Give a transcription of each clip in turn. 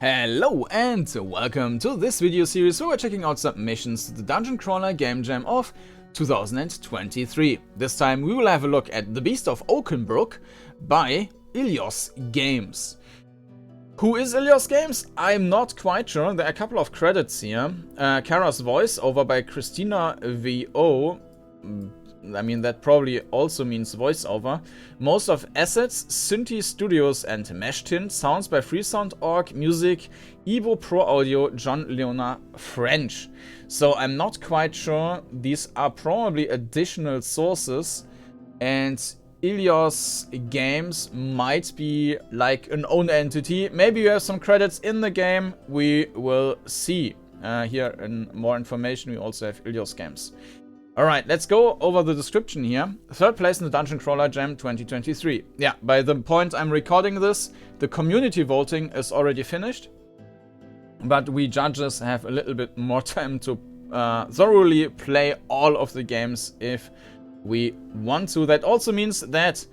Hello and welcome to this video series where we're checking out submissions to the Dungeoncrawler Gamejam of 2023. This time we will have a look at The Beast of Oakenbrook by Ilyos Games. Who is Ilyos Games? I'm not quite sure. There are a couple of credits here. Kara's voice over by Christina VO. I mean, that probably also means voiceover. Most of assets, Synth Studios and Meshtint. Sounds by Freesound.org. Music, Evo Pro Audio, John Leona French. So I'm not quite sure. These are probably additional sources. And Ilyos Games might be like an own entity. Maybe you have some credits in the game. We will see. Here in more information we also have Ilyos Games. Alright, let's go over the description here. Third place in the Dungeoncrawler Jam 2023. Yeah, by the point I'm recording this, the community voting is already finished. But we judges have a little bit more time to thoroughly play all of the games if we want to. That also means that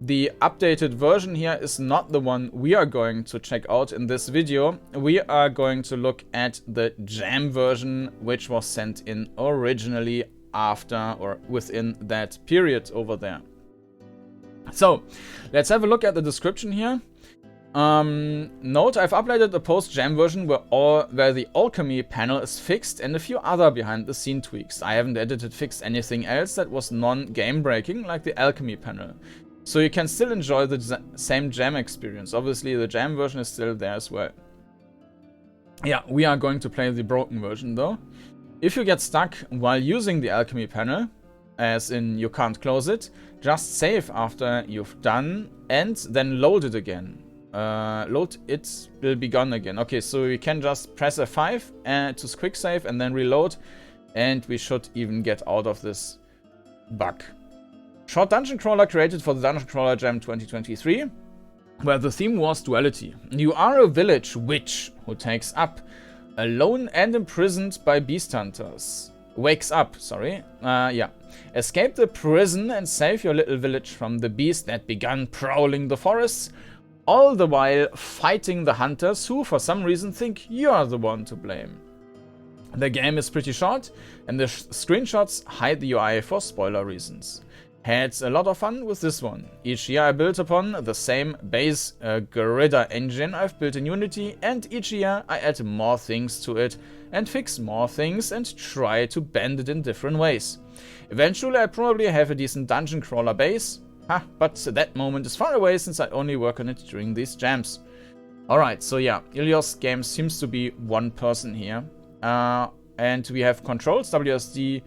the updated version here is not the one we are going to check out in this video. We are going to look at the Jam version, which was sent in originally after or within that period over there. So let's have a look at the description here. Note, I've uploaded a post-jam version where the alchemy panel is fixed and a few other behind-the-scene tweaks. I haven't edited fixed anything else that was non-game breaking like the alchemy panel. So you can still enjoy the same jam experience. Obviously the jam version is still there as well. Yeah, we are going to play the broken version though. If you get stuck while using the alchemy panel, as in you can't close it, just save after you've done and then load it again. Load it will be gone again. Okay, so you can just press F5 to quick save and then reload, and we should even get out of this bug. Short dungeon crawler created for the Dungeoncrawler Jam 2023, where the theme was duality. You are a village witch who takes up alone and imprisoned by beast hunters. Wakes up, sorry. Yeah. Escape the prison and save your little village from the beast that began prowling the forests, all the while fighting the hunters who for some reason think you're the one to blame. The game is pretty short and the screenshots hide the UI for spoiler reasons. Had a lot of fun with this one. Each year I built upon the same base Gridder engine I've built in Unity, and each year I add more things to it and fix more things and try to bend it in different ways. Eventually I probably have a decent dungeon crawler base, but that moment is far away since I only work on it during these jams. Alright, so yeah, Ilyos Games seems to be one person here. And we have controls, WSD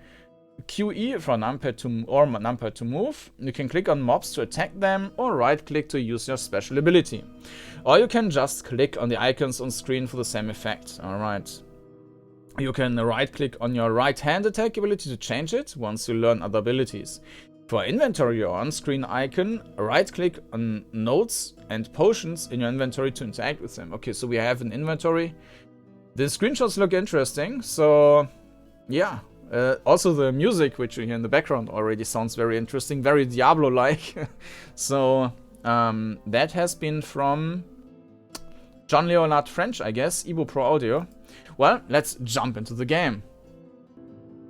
QE for numpad to move. You can click on mobs to attack them, or right click to use your special ability. Or you can just click on the icons on screen for the same effect. Alright. You can right click on your right hand attack ability to change it once you learn other abilities. For inventory or on-screen icon, right click on notes and potions in your inventory to interact with them. Okay, so we have an inventory. The screenshots look interesting, so yeah. Also the music, which you hear in the background, already sounds very interesting, very Diablo-like. So that has been from John Leonard French, I guess, Evo Pro Audio. Well, let's jump into the game.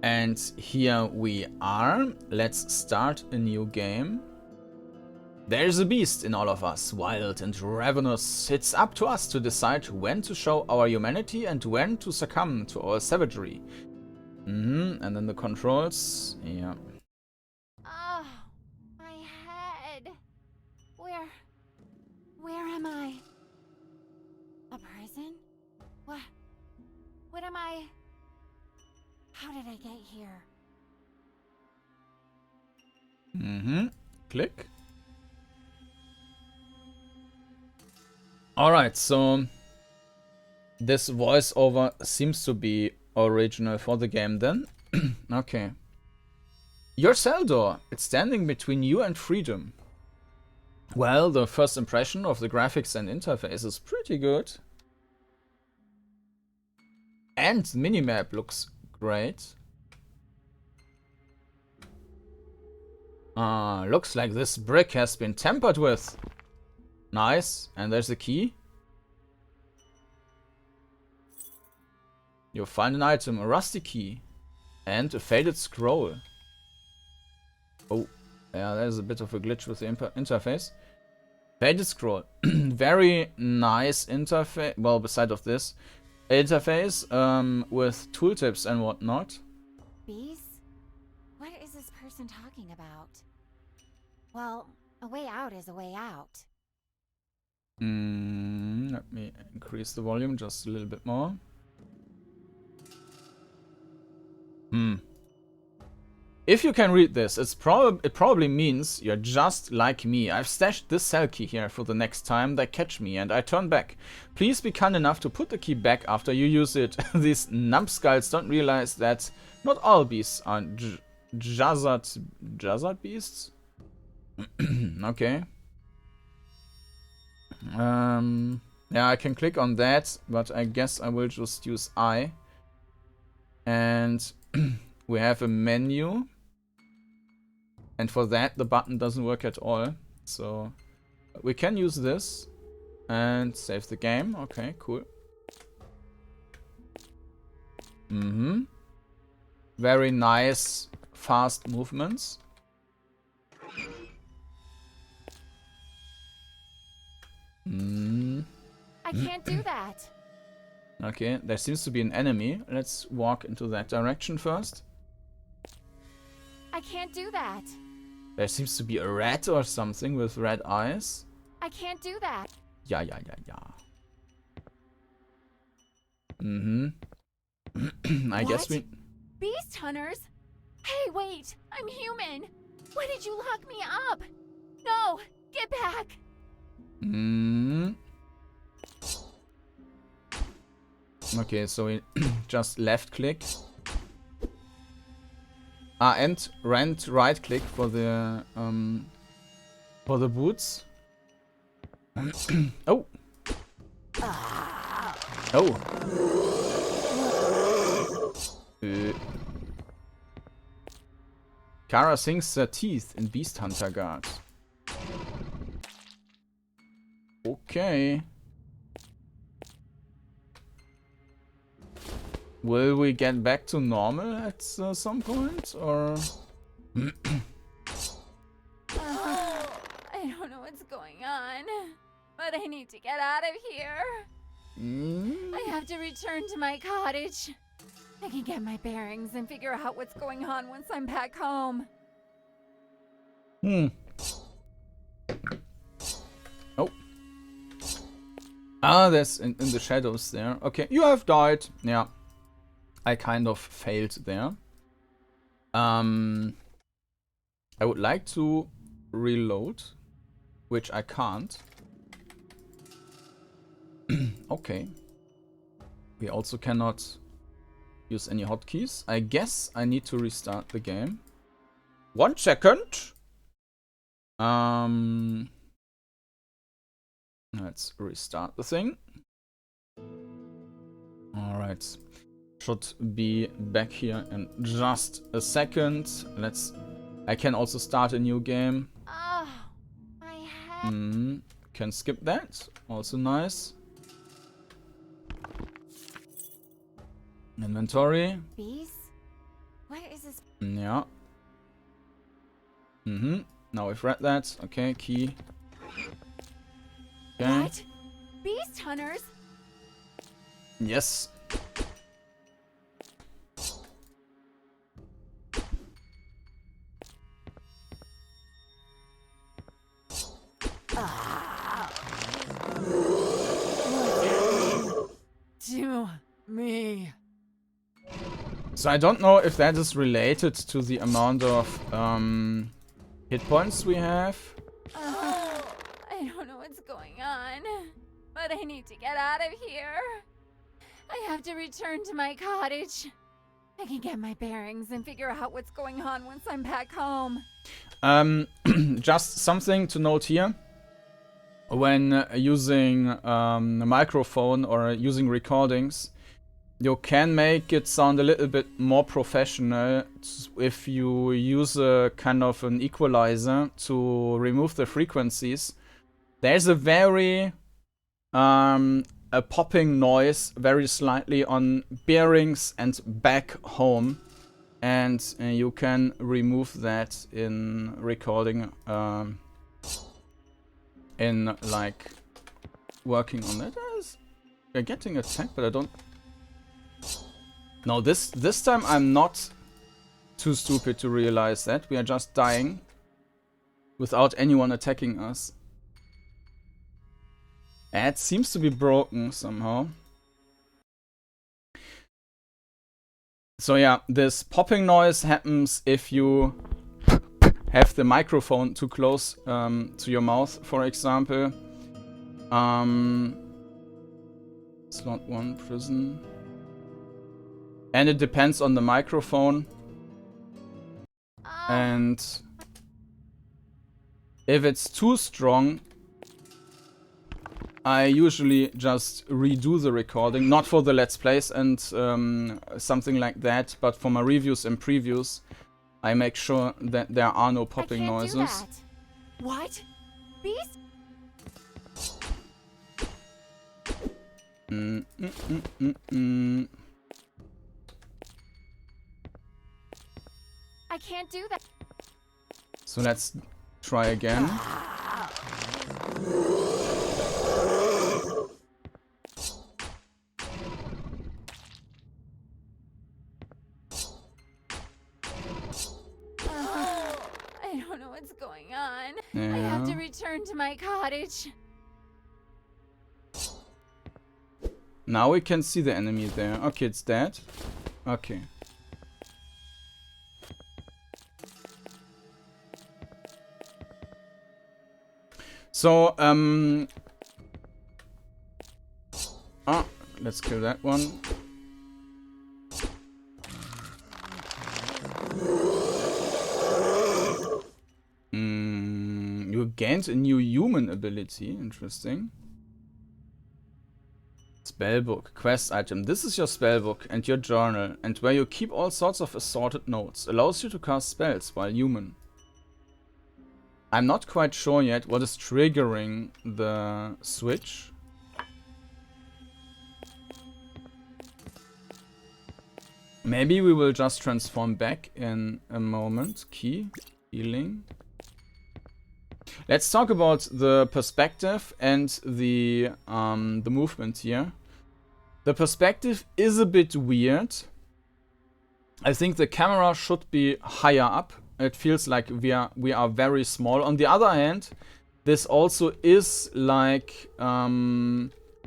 And here we are. Let's start a new game. There's a beast in all of us, wild and ravenous. It's up to us to decide when to show our humanity and when to succumb to our savagery. And then the controls, yeah. Oh, my head. Where am I? A prison? What am I? How did I get here? Click. Alright, so this voiceover seems to be original for the game then. Okay. Your cell door. It's standing between you and freedom. Well, the first impression of the graphics and interface is pretty good. And the minimap looks great. Looks like this brick has been tampered with. Nice. And there's a key. You'll find an item, a rusty key, and a faded scroll. Oh, yeah, there's a bit of a glitch with the interface. Faded scroll. Very nice interface. Well, beside of this interface, with tooltips and whatnot. Bees? What is this person talking about? Well, a way out is a way out. Let me increase the volume just a little bit more. If you can read this, it probably means you're just like me. I've stashed this cell key here for the next time they catch me and I turn back. Please be kind enough to put the key back after you use it. These numbskulls don't realize that not all beasts are Jazzard beasts? Okay. Yeah, I can click on that, but I guess I will just use I. And we have a menu. And for that, the button doesn't work at all. So we can use this and save the game. Okay, cool. Very nice, fast movements. I can't do that. Okay, there seems to be an enemy. Let's walk into that direction first. I can't do that. There seems to be a rat or something with red eyes. I can't do that. Yeah. I guess we... Beast hunters? Hey, wait! I'm human! Why did you lock me up? No! Get back! Okay, so we just left click. And right click for the boots. Oh. Oh. Kara sinks her teeth in Beast Hunter Guard. Okay. Will we get back to normal at some point, or? I don't know what's going on, but I need to get out of here. I have to return to my cottage. I can get my bearings and figure out what's going on once I'm back home. Oh. Ah, that's in the shadows there. Okay, you have died. Yeah. I kind of failed there. I would like to reload, which I can't. Okay. We also cannot use any hotkeys. I guess I need to restart the game. 1 second. Let's restart the thing. Alright. Should be back here in just a second. I can also start a new game. Oh, my head. Can skip that. Also nice. Inventory. Bees? What is this? Yeah. Now we've read that. Okay, key. Okay. What? Beast hunters? Yes. To me. So I don't know if that is related to the amount of hit points we have. I don't know what's going on, but I need to get out of here. I have to return to my cottage. I can get my bearings and figure out what's going on once I'm back home. Just something to note here. When using a microphone or using recordings, you can make it sound a little bit more professional if you use a kind of an equalizer to remove the frequencies. There's a very a popping noise very slightly on bearings and back home. And you can remove that in recording, in like working on it. We're getting attacked, but I don't... No, this time I'm not too stupid to realize that. We are just dying without anyone attacking us. It seems to be broken somehow. So yeah, this popping noise happens if you have the microphone too close to your mouth, for example. Slot 1 prison. And it depends on the microphone. And if it's too strong, I usually just redo the recording, not for the Let's Plays and something like that, but for my reviews and previews, I make sure that there are no popping noises. Do that. What? Beast? I can't do that. So let's try again. I don't know what's going on. Yeah. I have to return to my cottage. Now we can see the enemy there. Okay, it's dead. Okay. So, let's kill that one. You gained a new human ability. Interesting. Spellbook, quest item. This is your spellbook and your journal, and where you keep all sorts of assorted notes. Allows you to cast spells while human. I'm not quite sure yet what is triggering the switch. Maybe we will just transform back in a moment. Key, healing. Let's talk about the perspective and the movement here. The perspective is a bit weird. I think the camera should be higher up. It feels like we are very small. On the other hand, this also is like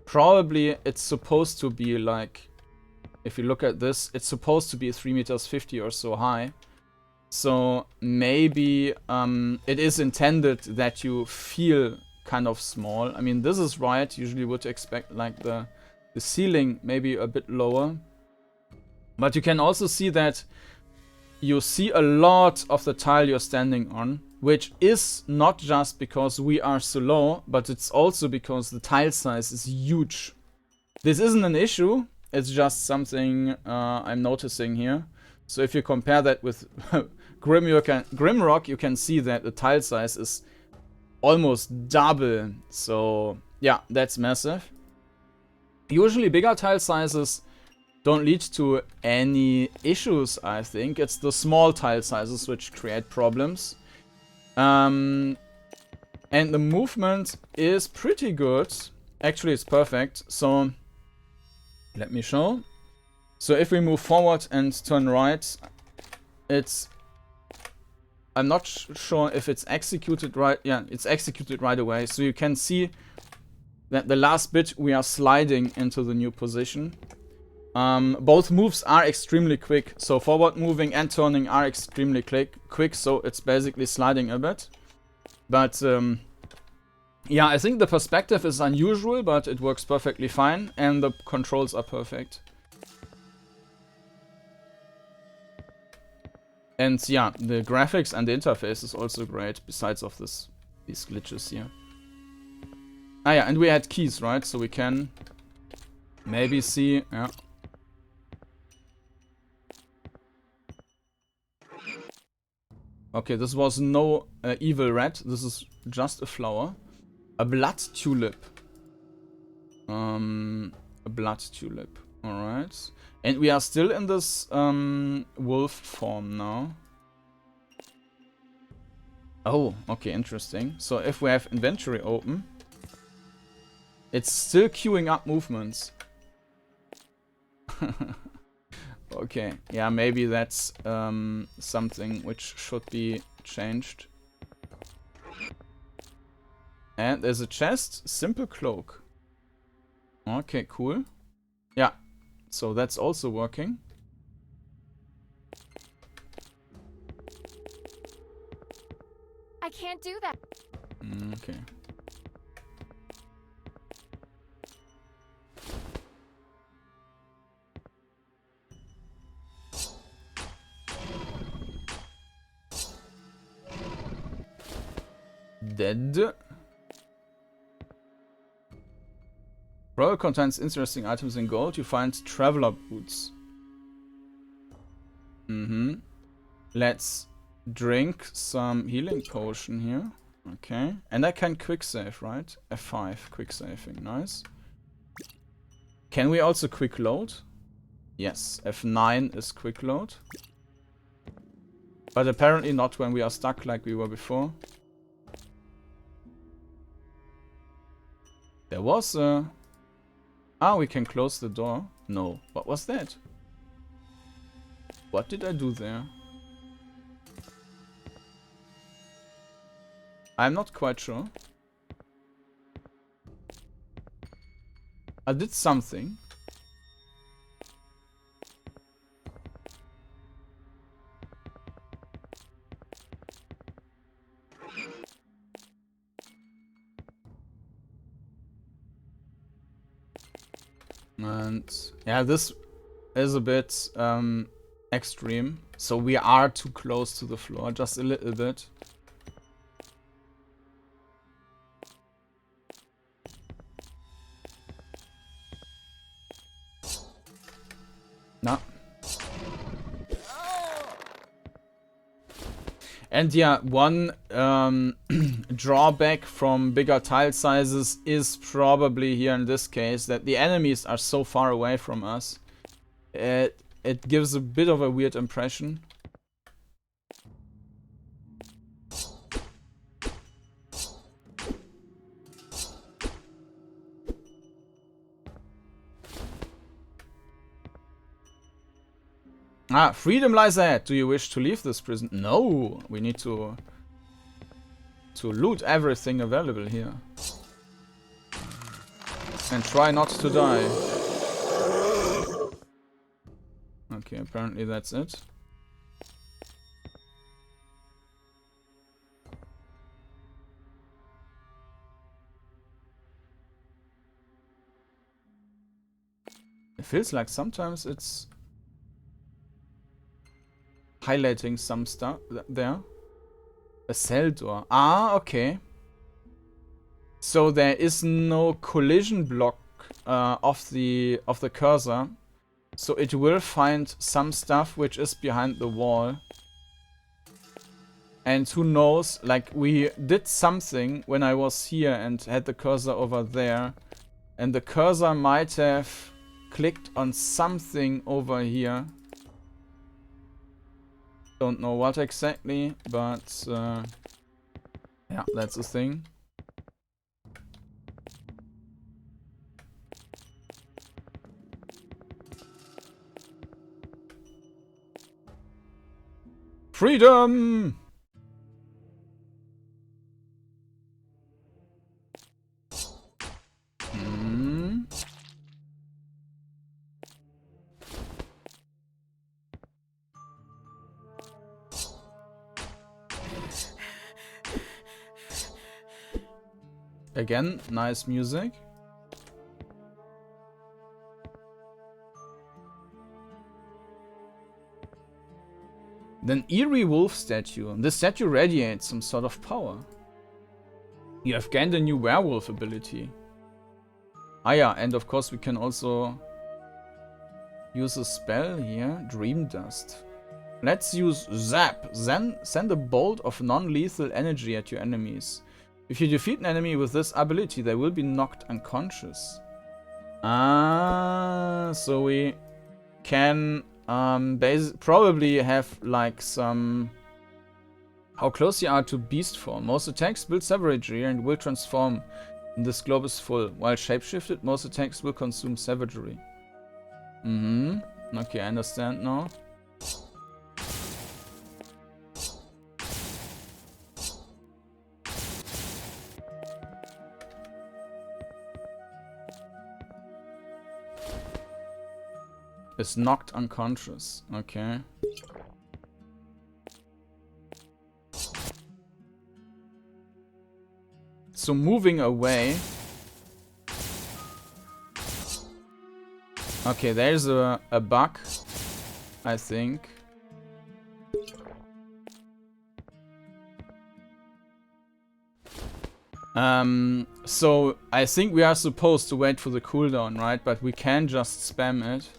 probably it's supposed to be like, if you look at this, it's supposed to be 3.50 meters or so high. So maybe it is intended that you feel kind of small. I mean, this is right. Usually would expect like the ceiling maybe a bit lower. But you can also see that you see a lot of the tile you're standing on, which is not just because we are so low, but it's also because the tile size is huge. This isn't an issue. It's just something I'm noticing here. So if you compare that with Grimrock, you can see that the tile size is almost double. So yeah, that's massive. Usually bigger tile sizes don't lead to any issues, I think. It's the small tile sizes which create problems. And the movement is pretty good. Actually, it's perfect. So let me show. So if we move forward and turn right, it's... I'm not sure if it's executed right. Yeah, it's executed right away. So you can see that the last bit we are sliding into the new position. Both moves are extremely quick. So forward moving and turning are extremely quick. So it's basically sliding a bit. But yeah, I think the perspective is unusual, but it works perfectly fine. And the controls are perfect. And yeah, the graphics and the interface is also great, besides of these glitches here. Ah yeah, and we had keys, right? So we can maybe see, yeah. Okay, this was no evil rat, this is just a flower. A blood tulip. A blood tulip. Alright. And we are still in this wolf form now. Oh, okay, interesting. So if we have inventory open, it's still queuing up movements. Okay, yeah, maybe that's something which should be changed. And there's a chest, simple cloak. Okay, cool. Yeah, so that's also working. I can't do that. Okay. Dead. Roll contains interesting items in gold. You find traveler boots. Let's drink some healing potion here. Okay. And I can quick save, right? F5, quick saving. Nice. Can we also quick load? Yes. F9 is quick load. But apparently not when we are stuck like we were before. There was a... Ah, we can close the door. No. What was that? What did I do there? I'm not quite sure. I did something. And yeah, this is a bit extreme. So we are too close to the floor, just a little bit. No. And yeah, one drawback from bigger tile sizes is probably here in this case that the enemies are so far away from us. It gives a bit of a weird impression. Ah, freedom lies ahead. Do you wish to leave this prison? No, we need to loot everything available here. And try not to die. Okay, apparently that's it. It feels like sometimes it's highlighting some stuff there. A cell door. Ah, okay. So there is no collision block of the cursor. So it will find some stuff which is behind the wall. And who knows, like we did something when I was here and had the cursor over there. And the cursor might have clicked on something over here. Don't know what exactly, but yeah, that's the thing. Freedom! Again, nice music. Then eerie wolf statue. This statue radiates some sort of power. You have gained a new werewolf ability. Ah yeah, and of course we can also use a spell here, Dream Dust. Let's use Zap. Then send a bolt of non-lethal energy at your enemies. If you defeat an enemy with this ability, they will be knocked unconscious. So we can probably have like some... How close you are to beast form. Most attacks build savagery and will transform when this globe is full. While shapeshifted, most attacks will consume savagery. Okay, I understand now. Is knocked unconscious. Okay. So moving away. Okay, there's a bug, I think. So I think we are supposed to wait for the cooldown, right? But we can just spam it.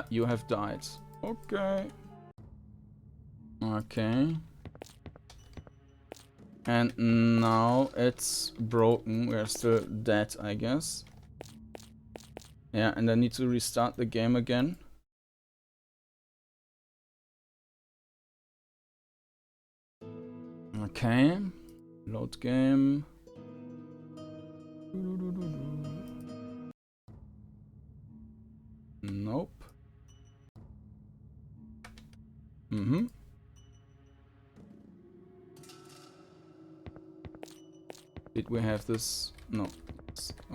You have died. Okay. Okay. And now it's broken. We're still dead, I guess. Yeah, and I need to restart the game again. Okay. Load game. Nope. Did we have this? No.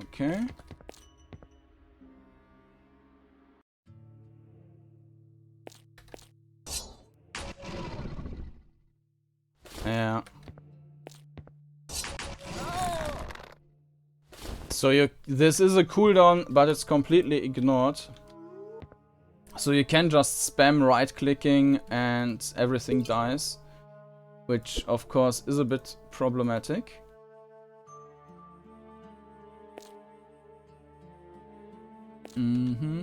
Okay. Yeah. So this is a cooldown, but it's completely ignored. So you can just spam right-clicking and everything dies, which of course is a bit problematic. Yeah.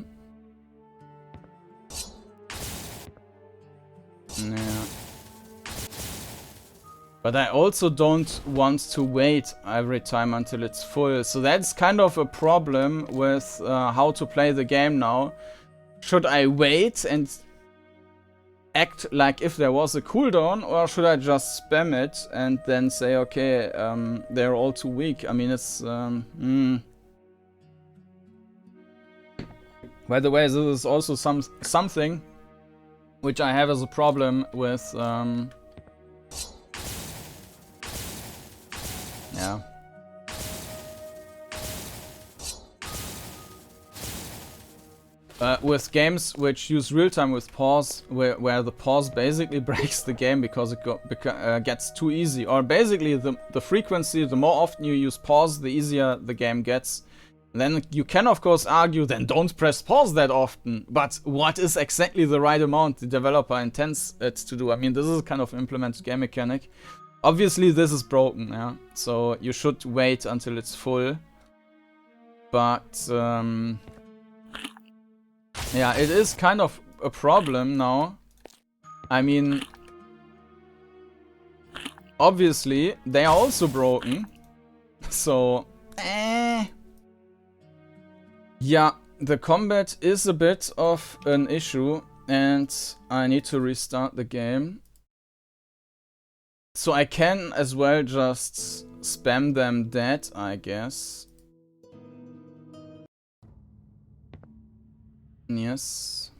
But I also don't want to wait every time until it's full. So that's kind of a problem with how to play the game now. Should I wait and act like if there was a cooldown, or should I just spam it and then say, okay, they're all too weak? I mean, it's... By the way, this is also something which I have as a problem with... Yeah. With games which use real-time with pause, where the pause basically breaks the game because it gets too easy. Or basically the frequency, the more often you use pause, the easier the game gets. And then you can of course argue, then don't press pause that often. But what is exactly the right amount the developer intends it to do? I mean, this is a kind of implemented game mechanic. Obviously this is broken, yeah. So you should wait until it's full. But yeah, it is kind of a problem now. I mean, obviously they are also broken. So, yeah, the combat is a bit of an issue and I need to restart the game. So I can as well just spam them dead, I guess. Yes.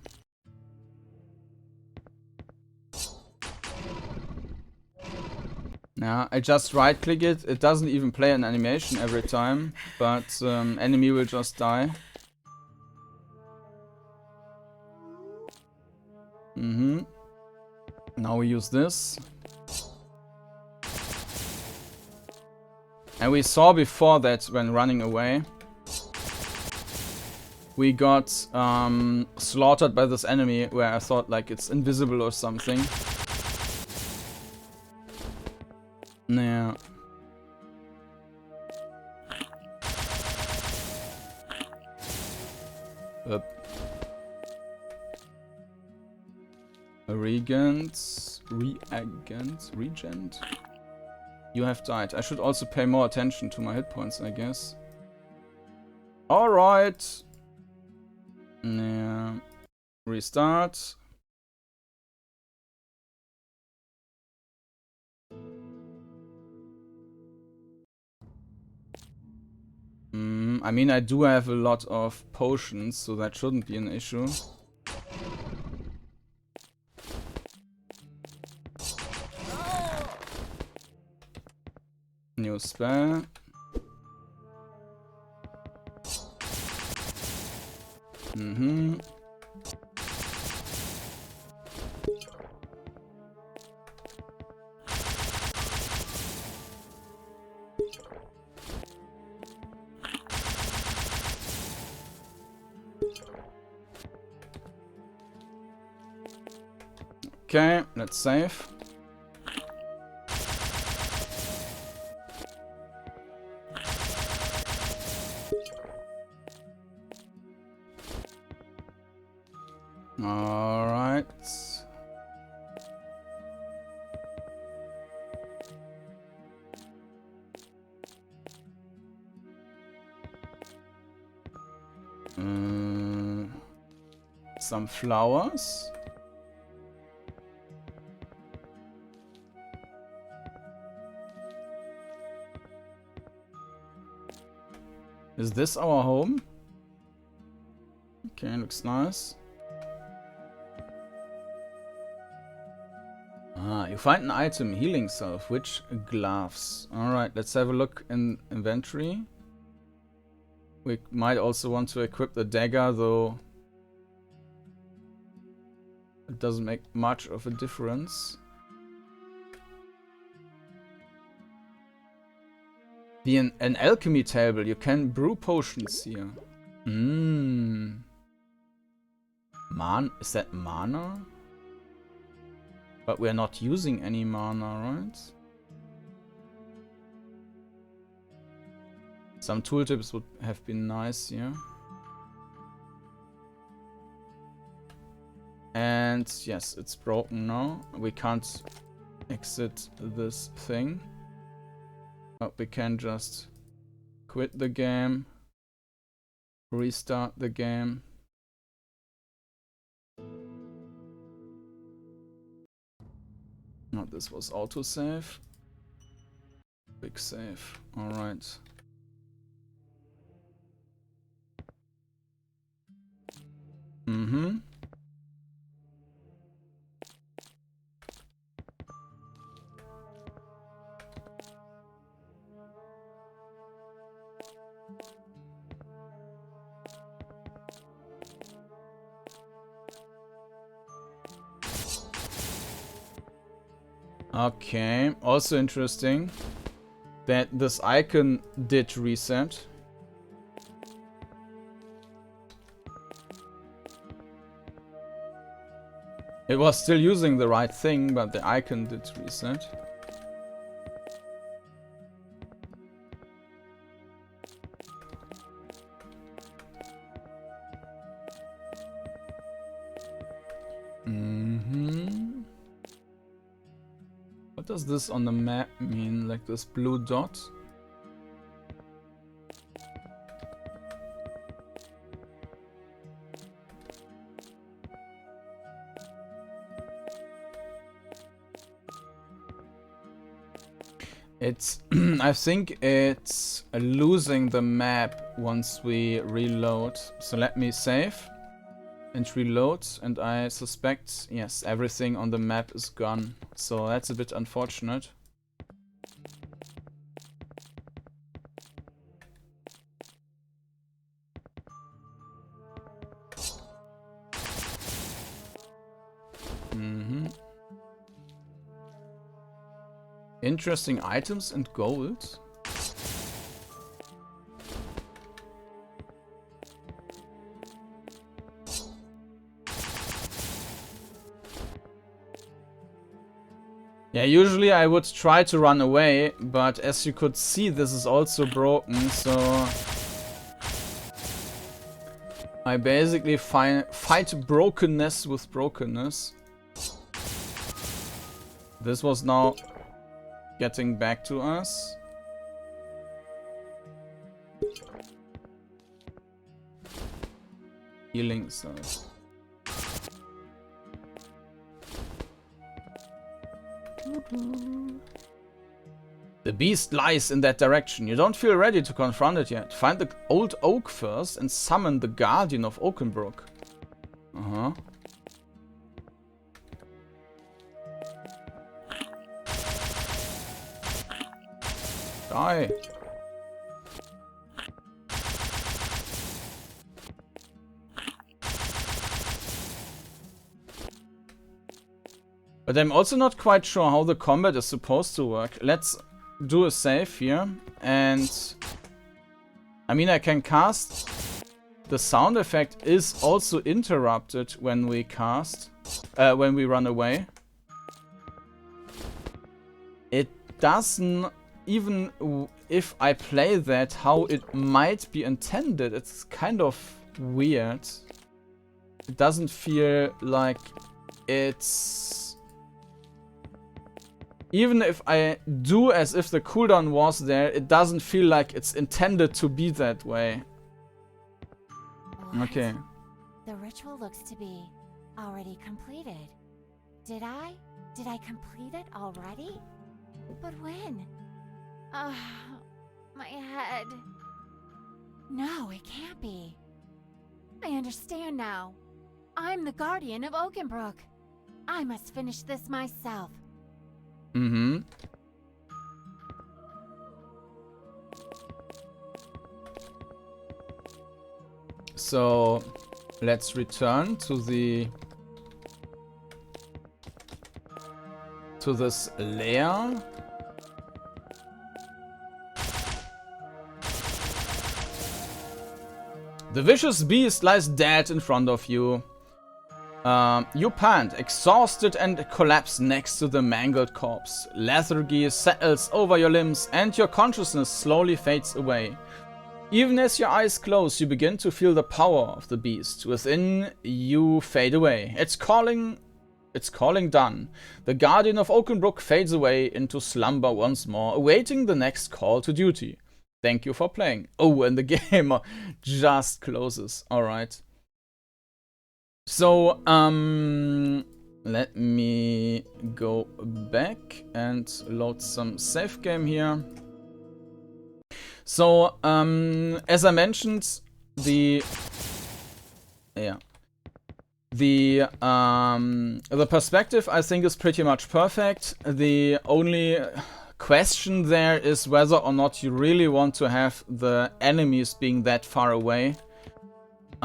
Yeah, I just right click it. It doesn't even play an animation every time, but enemy will just die. Now we use this. And we saw before that when running away, we got slaughtered by this enemy where I thought like it's invisible or something. Yeah. Regent. You have died. I should also pay more attention to my hit points, I guess. Alright. Yeah. Restart. I mean, I do have a lot of potions, so that shouldn't be an issue. New spell. Okay, let's save. All right. Some flowers. Is this our home? Okay, looks nice. Ah, you find an item, healing self, which gloves. Alright, let's have a look in inventory. We might also want to equip the dagger, though it doesn't make much of a difference. An alchemy table, you can brew potions here. Is that mana? But we're not using any mana, right? Some tooltips would have been nice here. And yes, it's broken now. We can't exit this thing. But we can just quit the game, restart the game. No, this was autosave. Quick save. Alright. Okay, also interesting that this icon did reset. It was still using the right thing, but the icon did reset. What does this on the map mean? Like this blue dot? It's I think it's losing the map once we reload. So let me save and reload, and I suspect, yes, everything on the map is gone. So that's a bit unfortunate. Interesting items and gold. Yeah, usually I would try to run away, but as you could see, this is also broken, so I basically fight brokenness with brokenness. This was now getting back to us. Healing cells. The beast lies in that direction. You don't feel ready to confront it yet. Find the old oak first and summon the guardian of Oakenbrook. Uh-huh. Die. But I'm also not quite sure how the combat is supposed to work. Let's do a save here. And I mean, I can cast. The sound effect is also interrupted when we cast, when we run away. It doesn't, even if I play that how it might be intended, it's kind of weird. It doesn't feel like it's... Even if I do as if the cooldown was there, it doesn't feel like it's intended to be that way. What? Okay. The ritual looks to be already completed. Did I complete it already? But when? My head. No, it can't be. I understand now. I'm the guardian of Oakenbrook. I must finish this myself. Mm-hmm. So, let's return to this lair. The vicious beast lies dead in front of you. You pant, exhausted, and collapse next to the mangled corpse. Lethargy settles over your limbs, and your consciousness slowly fades away. Even as your eyes close, you begin to feel the power of the beast. Within you fade away. It's calling done. The guardian of Oakenbrook fades away into slumber once more, awaiting the next call to duty. Thank you for playing. Oh, and the game just closes. Alright. So, let me go back and load some save game here. So, as I mentioned, the perspective I think is pretty much perfect. The only question there is whether or not you really want to have the enemies being that far away.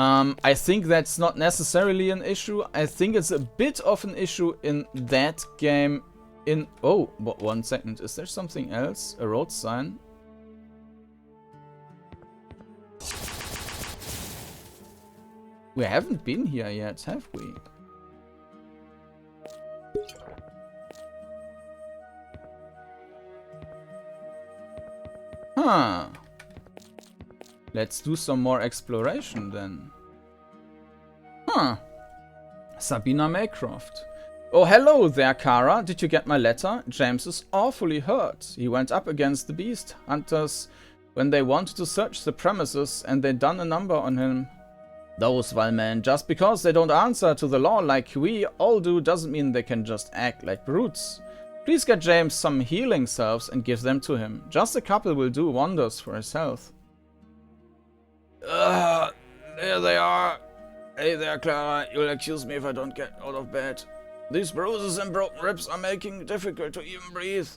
I think that's not necessarily an issue. I think it's a bit of an issue in that game. Oh, 1 second. Is there something else? A road sign? We haven't been here yet, have we? Huh. Let's do some more exploration then. Huh. Sabina Maycroft. Oh, hello there, Kara. Did you get my letter? James is awfully hurt. He went up against the beast hunters when they wanted to search the premises, and they done a number on him. Those vile men, just because they don't answer to the law like we all do, doesn't mean they can just act like brutes. Please get James some healing salves and give them to him. Just a couple will do wonders for his health. There they are. Hey there, Clara. You'll excuse me if I don't get out of bed. These bruises and broken ribs are making it difficult to even breathe,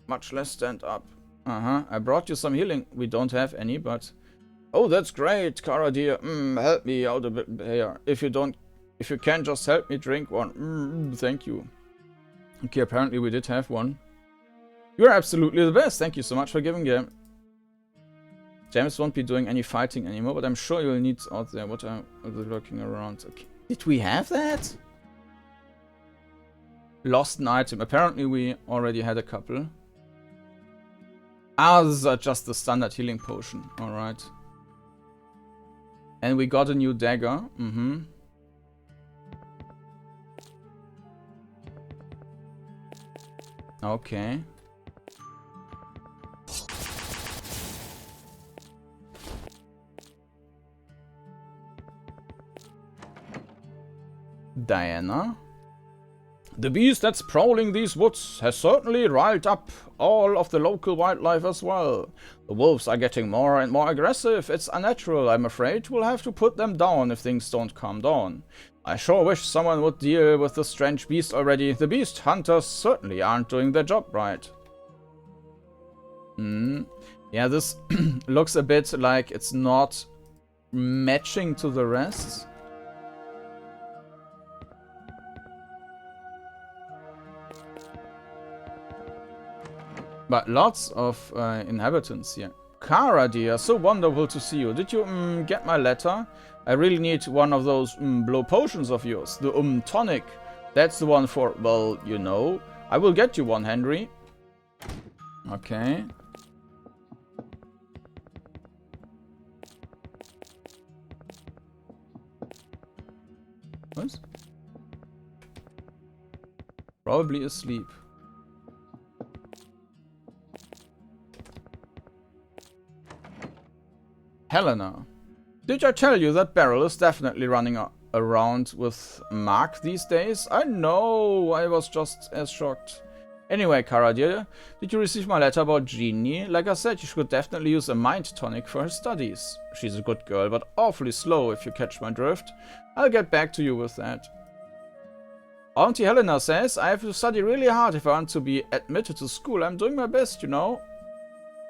much less stand up. I brought you some healing. We don't have any, but... Oh, that's great, Kara dear. Help me out a bit here. If you can, just help me drink one. Thank you. Okay, apparently we did have one. You're absolutely the best. Thank you so much for giving them. James won't be doing any fighting anymore, but I'm sure you'll need out there. What are they looking around? Okay. Did we have that? Lost an item. Apparently we already had a couple. Ah, these are just the standard healing potion. Alright. And we got a new dagger. Okay. Diana. The beast that's prowling these woods has certainly riled up all of the local wildlife as well. The wolves are getting more and more aggressive. It's unnatural, I'm afraid. We'll have to put them down if things don't calm down. I sure wish someone would deal with this strange beast already. The beast hunters certainly aren't doing their job right. Yeah, this looks a bit like it's not matching to the rest. But lots of inhabitants here. Kara, dear, so wonderful to see you. Did you get my letter? I really need one of those blow potions of yours. The tonic. That's the one for, well, you know. I will get you one, Henry. Okay. What? Probably asleep. Helena. Did I tell you that Beryl is definitely running around with Mark these days? I know, I was just as shocked. Anyway, Kara dear, did you receive my letter about Jeannie? Like I said, you should definitely use a mind tonic for her studies. She's a good girl, but awfully slow if you catch my drift. I'll get back to you with that. Auntie Helena says I have to study really hard if I want to be admitted to school. I'm doing my best, you know.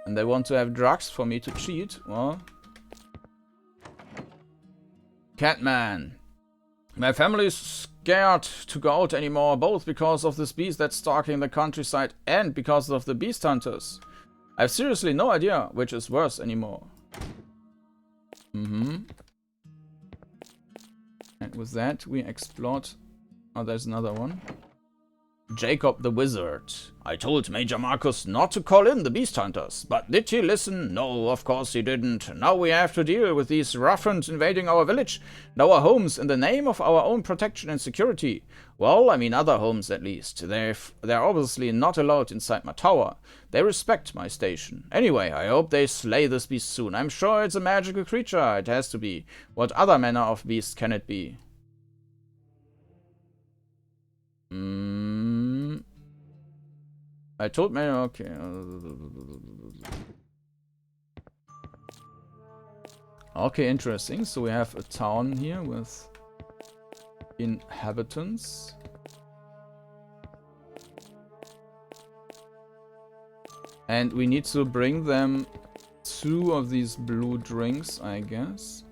And they want to have drugs for me to cheat. Well... Catman. My family is scared to go out anymore, both because of this beast that's stalking the countryside and because of the beast hunters. I have seriously no idea which is worse anymore. And with that we explored... Oh, there's another one. Jacob the Wizard. I told Major Marcus not to call in the beast hunters, but did he listen? No, of course he didn't. Now we have to deal with these ruffians invading our village and our homes in the name of our own protection and security. Well, I mean other homes at least. They're obviously not allowed inside my tower. They respect my station. Anyway, I hope they slay this beast soon. I'm sure it's a magical creature. It has to be. What other manner of beast can it be? I told me, okay. Okay, interesting. So we have a town here with inhabitants. And we need to bring them 2 of these blue drinks, I guess.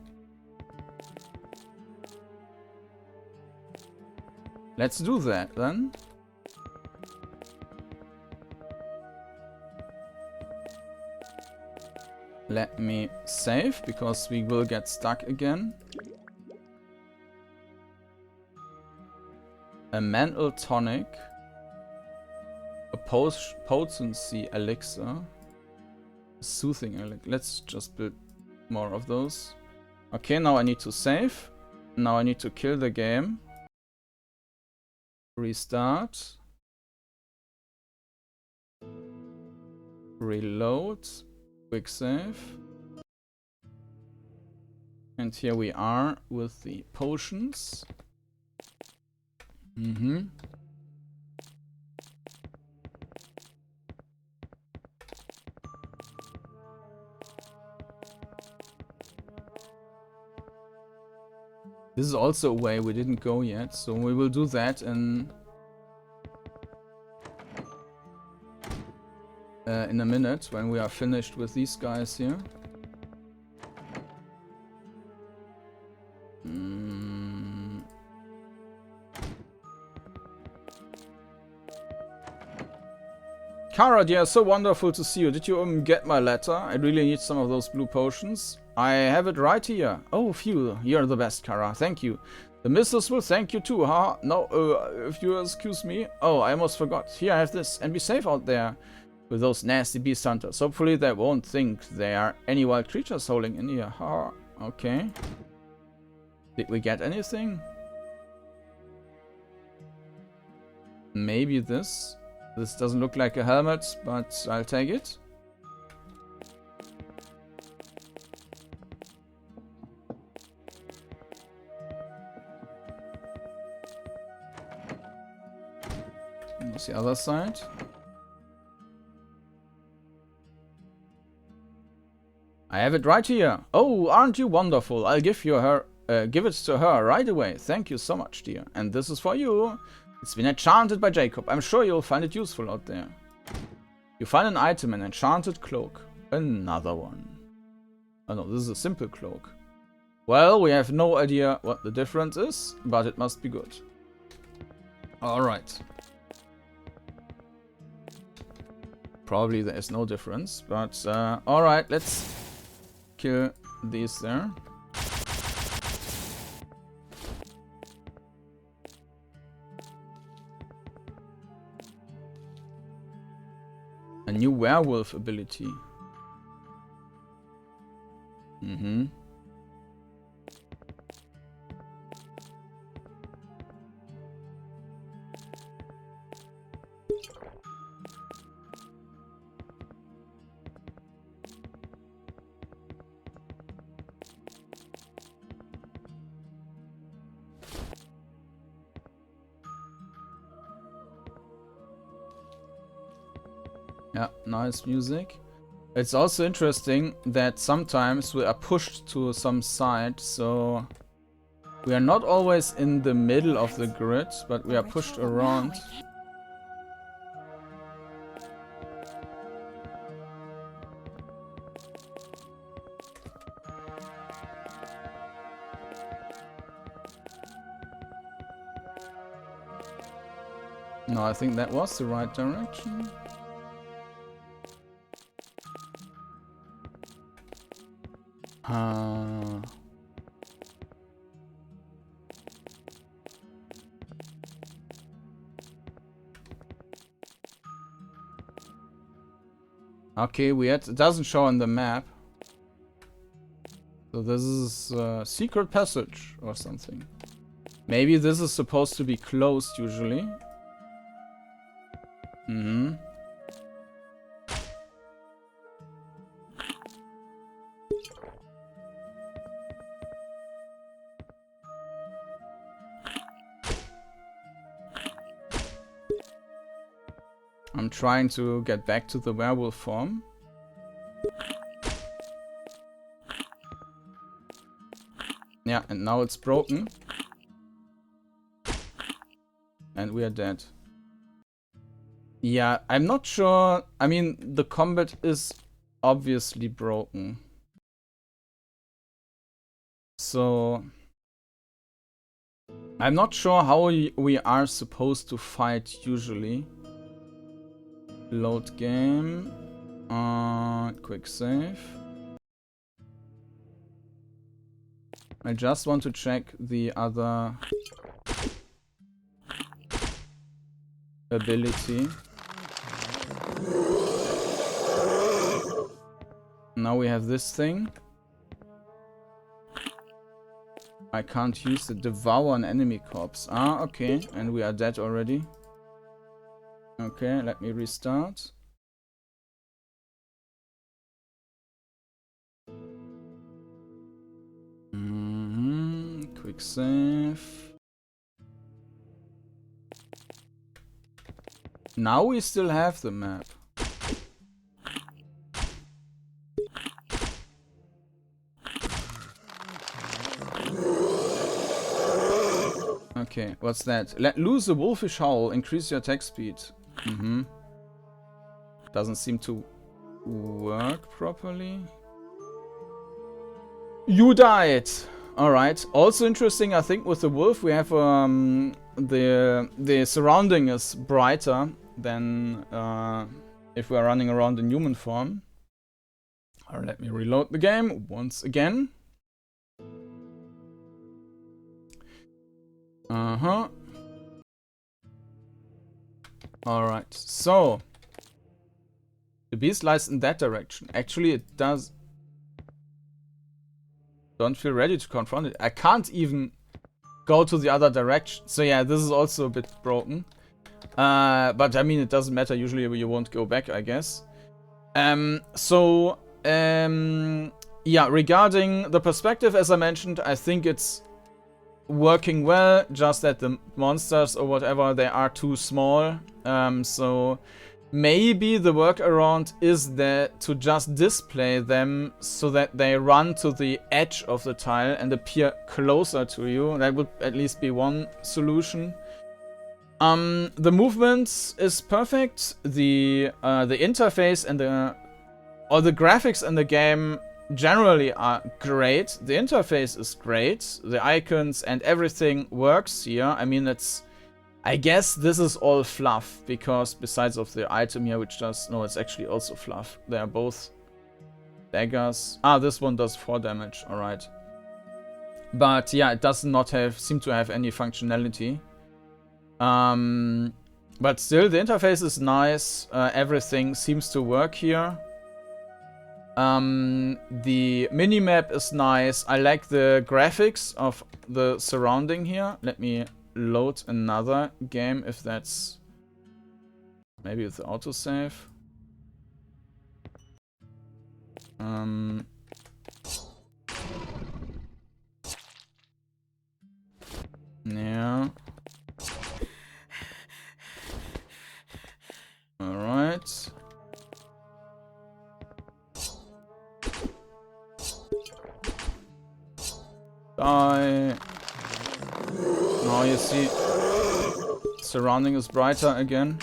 Let's do that then. Let me save, because we will get stuck again. A mental tonic. A potency elixir. A soothing elixir. Let's just build more of those. Okay, now I need to save. Now I need to kill the game. Restart. Reload. Quick save. And here we are with the potions. This is also a way we didn't go yet, so we will do that in a minute when we are finished with these guys here. Kara, dear, so wonderful to see you. Did you get my letter? I really need some of those blue potions. I have it right here. Oh, phew, you're the best, Kara. Thank you. The missus will thank you too, huh? No, if you excuse me. Oh, I almost forgot. Here, I have this. And be safe out there with those nasty beast hunters. Hopefully they won't think there are any wild creatures howling in here. Huh? Okay. Did we get anything? Maybe this. This doesn't look like a helmet, but I'll take it. What's the other side? I have it right here. Oh, aren't you wonderful? I'll give it to her right away. Thank you so much, dear. And this is for you. It's been enchanted by Jacob. I'm sure you'll find it useful out there. You find an item, an enchanted cloak. Another one. Oh no, this is a simple cloak. Well, we have no idea what the difference is, but it must be good. Alright. Probably there is no difference, but alright, let's kill these there. A new werewolf ability. Mm-hmm. Yeah, nice music. It's also interesting that sometimes we are pushed to some side, so we are not always in the middle of the grid, but we are pushed around. No, I think that was the right direction. Okay, weird. It doesn't show on the map. So this is a secret passage or something. Maybe this is supposed to be closed usually. Mm-hmm. I'm trying to get back to the werewolf form. Yeah, and now it's broken. And we are dead. Yeah, I'm not sure. I mean, the combat is obviously broken. So I'm not sure how we are supposed to fight usually. Load game. Quick save. I just want to check the other ability. Now we have this thing. I can't use the devour an enemy corpse. Ah, okay. And we are dead already. Okay, let me restart. Quick save. Now we still have the map. Okay, what's that? Let loose a wolfish howl, increase your attack speed. Doesn't seem to work properly. You died! Alright. Also interesting, I think with the wolf we have the surrounding is brighter than if we are running around in human form. Alright, let me reload the game once again. Alright, so the beast lies in that direction. Actually, it does. Don't feel ready to confront it. I can't even go to the other direction. So yeah, this is also a bit broken. But I mean, it doesn't matter. Usually you won't go back, I guess. Yeah, regarding the perspective, as I mentioned, I think it's working well, just that the monsters or whatever, they are too small. So maybe the workaround is that to just display them so that they run to the edge of the tile and appear closer to you. That would at least be one solution. The movement is perfect. The interface and the graphics in the game generally are great. The interface is great. The icons and everything works here. I mean, I guess this is all fluff, because besides of the item here, which does... No, it's actually also fluff. They are both daggers. Ah, this one does 4 damage. Alright. But yeah, it does not seem to have any functionality. But still, the interface is nice. Everything seems to work here. The minimap is nice. I like the graphics of the surrounding here. Let me load another game if that's... Maybe with the autosave. Yeah. Alright. Die. Now you see, surrounding is brighter again.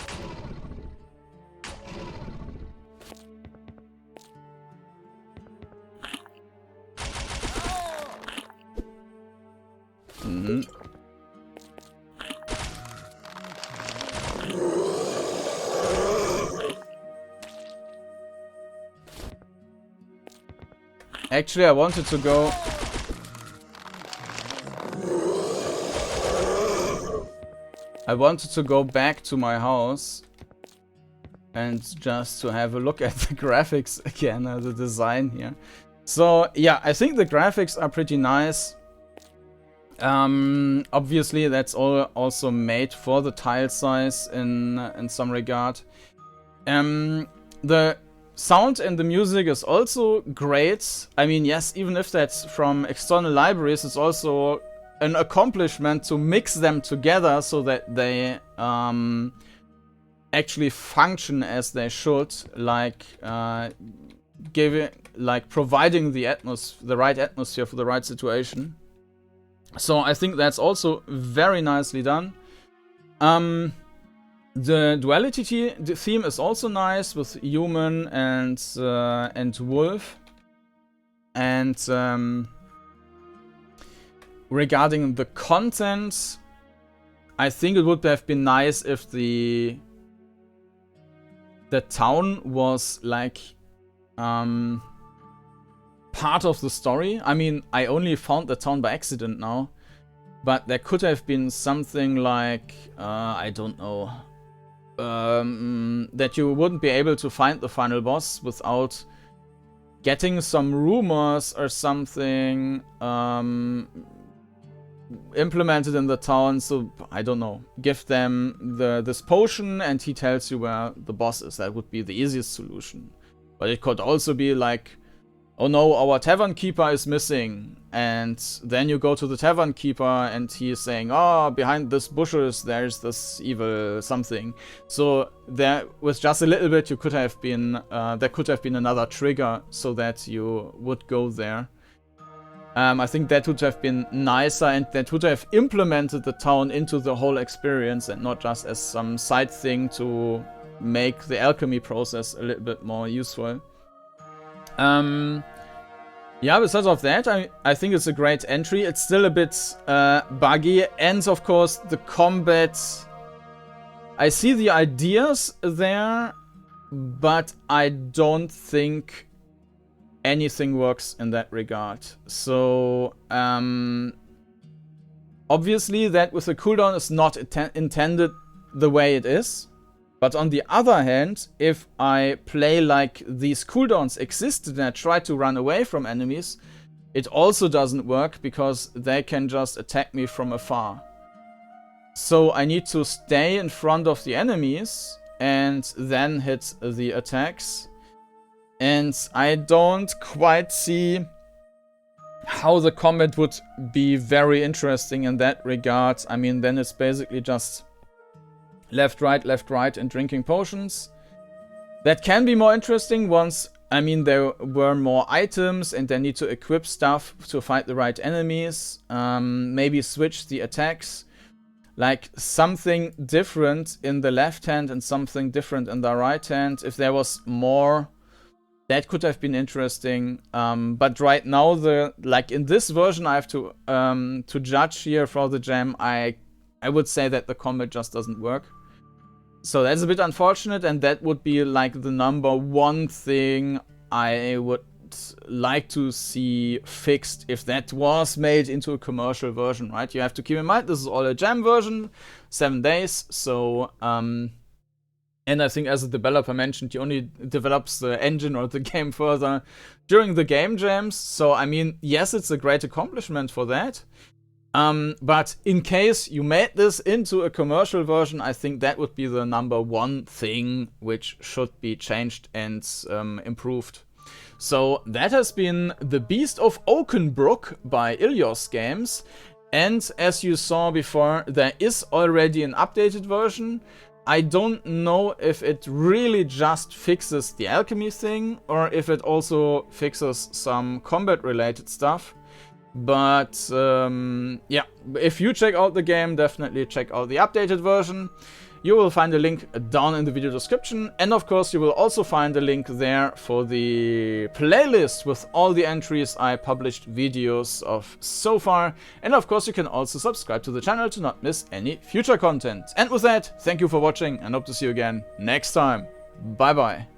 Actually, I wanted to go... back to my house and just to have a look at the graphics again, the design here. So yeah, I think the graphics are pretty nice. Obviously, that's also made for the tile size in some regard. The sound and the music is also great. I mean, yes, even if that's from external libraries, it's also an accomplishment to mix them together so that they actually function as they should, like providing the right atmosphere for the right situation. So I think that's also very nicely done. The duality theme is also nice with human and wolf. And regarding the content, I think it would have been nice if the town was like part of the story. I mean, I only found the town by accident now, but there could have been something like I don't know, that you wouldn't be able to find the final boss without getting some rumors or something implemented in the town. So I don't know, give them this potion and he tells you where the boss is. That would be the easiest solution. But it could also be like, oh no, our tavern keeper is missing, and then you go to the tavern keeper and he is saying, oh, behind this bushes there's this evil something. So there, with just a little bit, you could have been there could have been another trigger so that you would go there. I think that would have been nicer, and that would have implemented the town into the whole experience and not just as some side thing to make the alchemy process a little bit more useful. Yeah, besides of that, I think it's a great entry. It's still a bit buggy, and of course the combat, I see the ideas there, but I don't think anything works in that regard. So obviously that with the cooldown is not intended the way it is. But on the other hand, if I play like these cooldowns existed and I try to run away from enemies, it also doesn't work because they can just attack me from afar. So I need to stay in front of the enemies and then hit the attacks. And I don't quite see how the combat would be very interesting in that regard. I mean, then it's basically just left, right, and drinking potions. That can be more interesting once, I mean, there were more items and they need to equip stuff to fight the right enemies. Maybe switch the attacks. Like something different in the left hand and something different in the right hand. If there was more, that could have been interesting. But right now, like in this version, I have to judge here for the gem. I would say that the combat just doesn't work. So that's a bit unfortunate, and that would be like the number one thing I would like to see fixed if that was made into a commercial version, right? You have to keep in mind this is all a gem version, 7 days. So and I think, as a developer mentioned, he only develops the engine or the game further during the game jams. So I mean, yes, it's a great accomplishment for that. But in case you made this into a commercial version, I think that would be the number one thing which should be changed and improved. So that has been The Beast of Oakenbrook by Ilyos Games. And as you saw before, there is already an updated version. I don't know if it really just fixes the alchemy thing or if it also fixes some combat related stuff. But yeah, if you check out the game, definitely check out the updated version. You will find a link down in the video description. And of course, you will also find a link there for the playlist with all the entries I published videos of so far. And of course, you can also subscribe to the channel to not miss any future content. And with that, thank you for watching and hope to see you again next time. Bye bye.